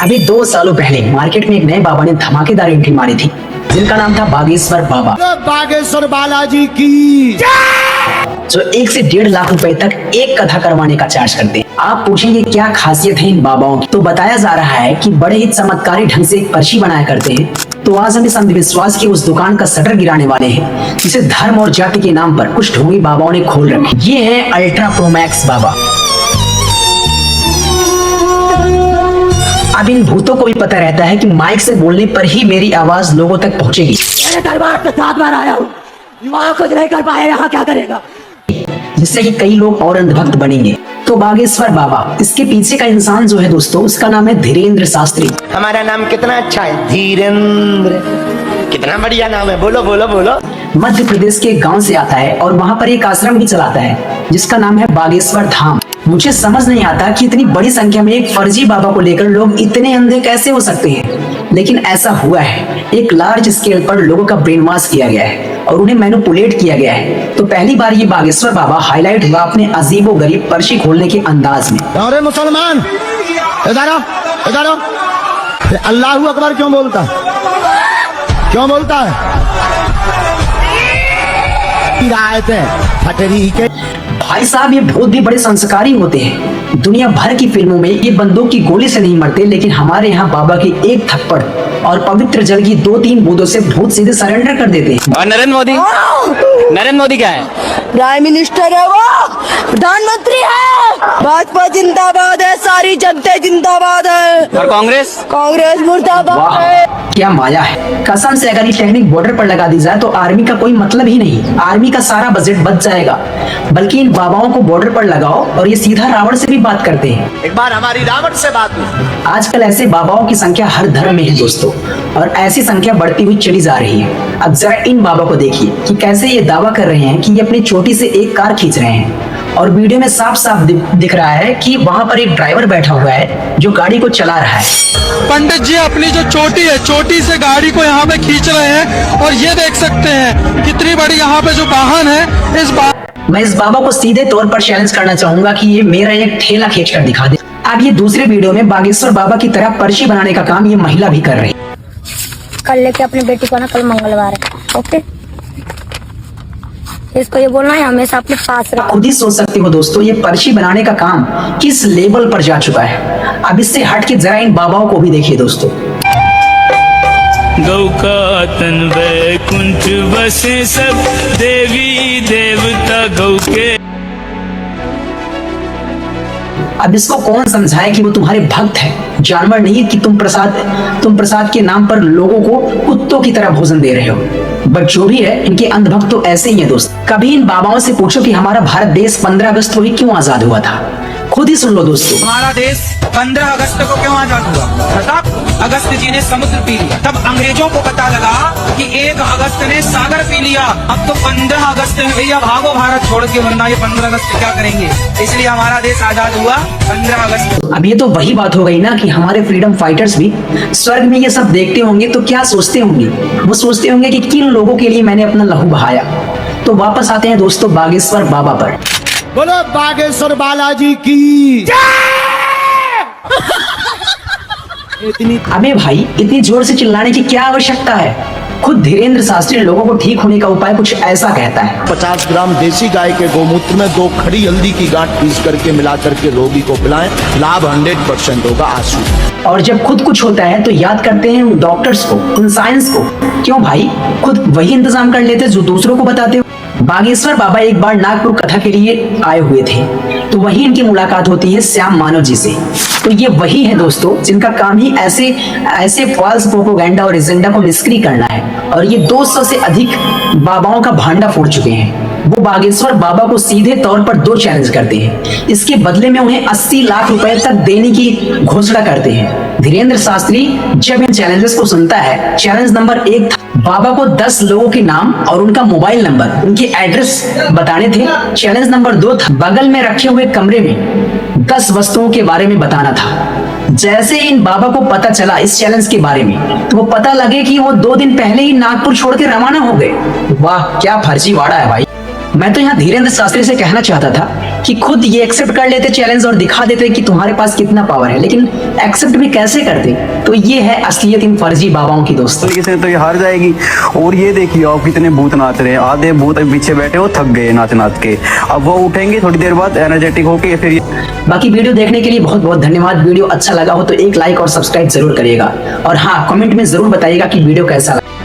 अभी 2 सालों पहले मार्केट में एक नए बाबा ने धमाकेदार एंट्री मारी थी, जिनका नाम था बागेश्वर बाबा। बागेश्वर बालाजी की, जो 1 से 1.5 लाख रुपए तक एक कथा करवाने का चार्ज करते हैं। आप पूछेंगे क्या खासियत है इन बाबाओं की, तो बताया जा रहा है कि बड़े ही चमत्कारी ढंग से एक पर्ची बनाया करते हैं। तो आज हम इस अंधविश्वास की उस दुकान का शटर गिराने वाले हैं जिसे धर्म और जाति के नाम पर कुछ ढोंगी बाबाओं ने खोल रखे। ये है अल्ट्रा प्रोमैक्स बाबा। अब इन भूतों को भी पता रहता है कि माइक से बोलने पर ही मेरी आवाज लोगों तक पहुंचेगी। दरबार पे 7 बार आया हूँ, वहाँ कुछ नहीं कर पाया, यहाँ क्या करेगा, जिससे कि कई लोग और अंधभक्त बनेंगे। तो बागेश्वर बाबा, इसके पीछे का इंसान जो है दोस्तों, उसका नाम है धीरेन्द्र शास्त्री। हमारा नाम कितना अच्छा है, धीरेन्द्र, कितना बढ़िया नाम है। बोलो बोलो बोलो। मध्य प्रदेश के एक गांव से आता है और वहाँ पर एक आश्रम भी चलाता है जिसका नाम है बागेश्वर धाम। मुझे समझ नहीं आता कि इतनी बड़ी संख्या में एक फर्जी बाबा को लेकर लोग इतने अंधे कैसे हो सकते हैं, लेकिन ऐसा हुआ है। एक लार्ज स्केल पर लोगों का ब्रेन वॉश किया गया है और उन्हें मैनिपुलेट किया गया है। तो पहली बार ये बागेश्वर बाबा हाईलाइट हुआ अपने अजीबो गरीब पर्ची खोलने के अंदाज में। अरे मुसलमान इधर आओ, इधर आओ। अल्लाहू अकबर क्यों बोलता है, क्यों बोलता है? फटरी के भाई साहब, ये भूत भी बड़े संस्कारी होते हैं। दुनिया भर की फिल्मों में ये बंदूक की गोली से नहीं मरते, लेकिन हमारे यहाँ बाबा की एक थप्पड़ और पवित्र जल की 2-3 बूंदों से भूत सीधे सरेंडर कर देते हैं। और नरेंद्र मोदी क्या है? प्राइम मिनिस्टर है, वो प्रधानमंत्री है। भाजपा जिंदाबाद है, सारी जनता जिंदाबाद है। और कांग्रेस मुर्दाबाद है। क्या माया है कसम से। अगर ये टेक्निक बॉर्डर पर लगा दी जाए तो आर्मी का कोई मतलब ही नहीं, आर्मी का सारा बजट बच जाएगा। बल्कि इन बाबाओं को बॉर्डर पर लगाओ और ये सीधा रावण से भी बात करते हैं। एक बार हमारी रावण से बात हुई। आजकल ऐसे बाबाओं की संख्या हर धर्म में है दोस्तों, और ऐसी संख्या बढ़ती हुई चली जा रही है। अब जरा इन बाबा को देखिए कि कैसे ये दावा कर रहे हैं कि ये अपनी चोटी से एक कार खींच रहे हैं, और वीडियो में साफ साफ दिख रहा है कि वहां पर एक ड्राइवर बैठा हुआ है जो गाड़ी को चला रहा है। पंडित जी अपनी जो चोटी है, चोटी से गाड़ी को यहाँ पे खींच रहे हैं, और ये देख सकते हैं कितनी बड़ी यहाँ पे जो वाहन है। मैं इस बाबा को सीधे तौर पर चैलेंज करना चाहूंगा कि ये मेरा एक ठेला खींच कर दिखा दे। अब ये दूसरे वीडियो में बागेश्वर बाबा की तरह पर्ची बनाने का काम ये महिला भी कर रही है। कल लेके अपनी बेटी को ना, कल मंगलवार है, ओके। इसको ये बोलना है हमेशा अपने पास रखो। खुद ही सोच सकते हो दोस्तों, ये पर्ची बनाने का काम किस लेवल पर जा चुका है। अब इससे हट के जरा इन बाबाओं को भी देखिए दोस्तों। गौ का तन वैकुंठ बसे सब देवी देवता गौ के। अब इसको कौन समझाए कि वो तुम्हारे भक्त है, जानवर नहीं कि तुम प्रसाद के नाम पर लोगों को कुत्तों की तरह भोजन दे रहे हो। बट जो भी है, इनके अंधभक्त तो ऐसे ही है दोस्त। कभी इन बाबाओं से पूछो कि हमारा भारत देश 15 अगस्त को ही क्यों आजाद हुआ था, खुद ही सुन लो दोस्तों। हमारा देश 15 अगस्त को क्यों आजाद हुआ? तब अगस्त जी ने समुद्र पी लिया, तब अंग्रेजों को पता लगा कि 1 अगस्त ने सागर पी लिया। अब तो 15 अगस्त में भैया भागो भारत छोड़ के, वरना ये 15 अगस्त क्या करेंगे। इसलिए हमारा देश आजाद हुआ 15 अगस्त। अब ये तो वही बात हो गई ना कि हमारे फ्रीडम फाइटर्स भी स्वर्ग में ये सब देखते होंगे तो क्या सोचते होंगे, वो सोचते होंगे कि किन लोगों के लिए मैंने अपना लहू बहाया। तो वापस आते हैं दोस्तों बागेश्वर बाबा पर। बोलो बागेश्वर बालाजी की। अबे भाई, इतनी जोर से चिल्लाने की क्या आवश्यकता है। खुद धीरेन्द्र शास्त्री लोगों को ठीक होने का उपाय कुछ ऐसा कहता है। 50 ग्राम देसी गाय के गोमूत्र में 2 खड़ी हल्दी की गांठ पीस करके मिला करके रोगी को पिलाएं, लाभ 100% होगा आंसू। और जब खुद कुछ होता है तो याद करते हैं उन डॉक्टर्स को, उन साइंस को। क्यों भाई, खुद वही इंतजाम कर लेते जो दूसरों को बताते हो। बागेश्वर बाबा एक बार नागपुर कथा के लिए आए हुए थे, तो वहीं इनकी मुलाकात होती है श्याम मानव जी से। तो ये वही है दोस्तों जिनका काम ही ऐसे फॉल्स प्रोपेगेंडा और एजेंडा को निष्क्रिय करना है। और ये 200 से अधिक बाबाओं का भांडा फोड़ चुके हैं। वो बागेश्वर बाबा को सीधे तौर पर 2 चैलेंज करते हैं। इसके बदले में उन्हें 80 लाख रुपए तक देने की घोषणा करते हैं। धीरेन्द्र शास्त्री जब इन चैलेंजेस को सुनता है, चैलेंज नंबर 1 था बाबा को 10 लोगों के नाम और उनका मोबाइल नंबर, उनके एड्रेस बताने थे। चैलेंज नंबर 2 था बगल में रखे हुए कमरे में 10 वस्तुओं के बारे में बताना था। जैसे इन बाबा को पता चला इस चैलेंज के बारे में, तो वो पता लगे कि वो 2 दिन पहले ही नागपुर छोड़ के रवाना हो गए। वाह क्या फर्जीवाड़ा है भाई। मैं तो यहाँ धीरेन्द्र शास्त्री से कहना चाहता था कि खुद ये एक्सेप्ट कर लेते चैलेंज और दिखा देते कि तुम्हारे पास कितना पावर है, लेकिन एक्सेप्ट भी कैसे करते। तो ये है असलियत इन फर्जी बाबाओं की दोस्तों। तरीके से तो ये हार जाएगी। और ये देखिए आप कितने भूत नाच रहे हैं, आधे भूत अभी पीछे बैठे हो, थक गए नाच नाच के, अब वो उठेंगे थोड़ी देर बाद एनर्जेटिक होके फिर। बाकी वीडियो देखने के लिए बहुत बहुत धन्यवाद। वीडियो अच्छा लगा हो तो एक लाइक और सब्सक्राइब जरूर करिएगा, और हाँ कमेंट में जरूर बताइएगा कि वीडियो कैसा लगा।